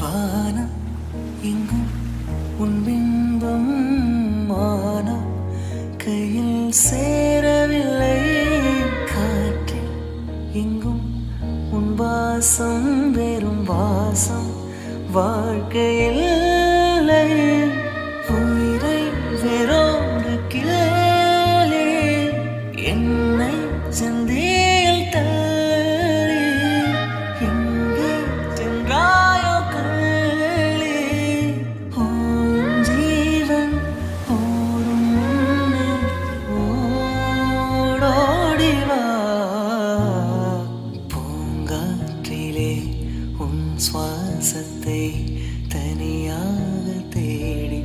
வானம் எங்கும் உன் பிம்பம் மானம் கையில் சேரவில்லை. காற்றில் எங்கும் உன் வாசம் வெறும் வாசம் வாழ்க்கையில் இல்லை. உயிரை வேறோடு கிளே என்னை சந்தியில் தள்ளி எங்கே சென்றாயோ கள்ளி. உன் ஜீவன் ஓடும் முன்னே ஓடோடி வா. பூங்காற்றிலே உன் சுவாசத்தை தனியாக தேடி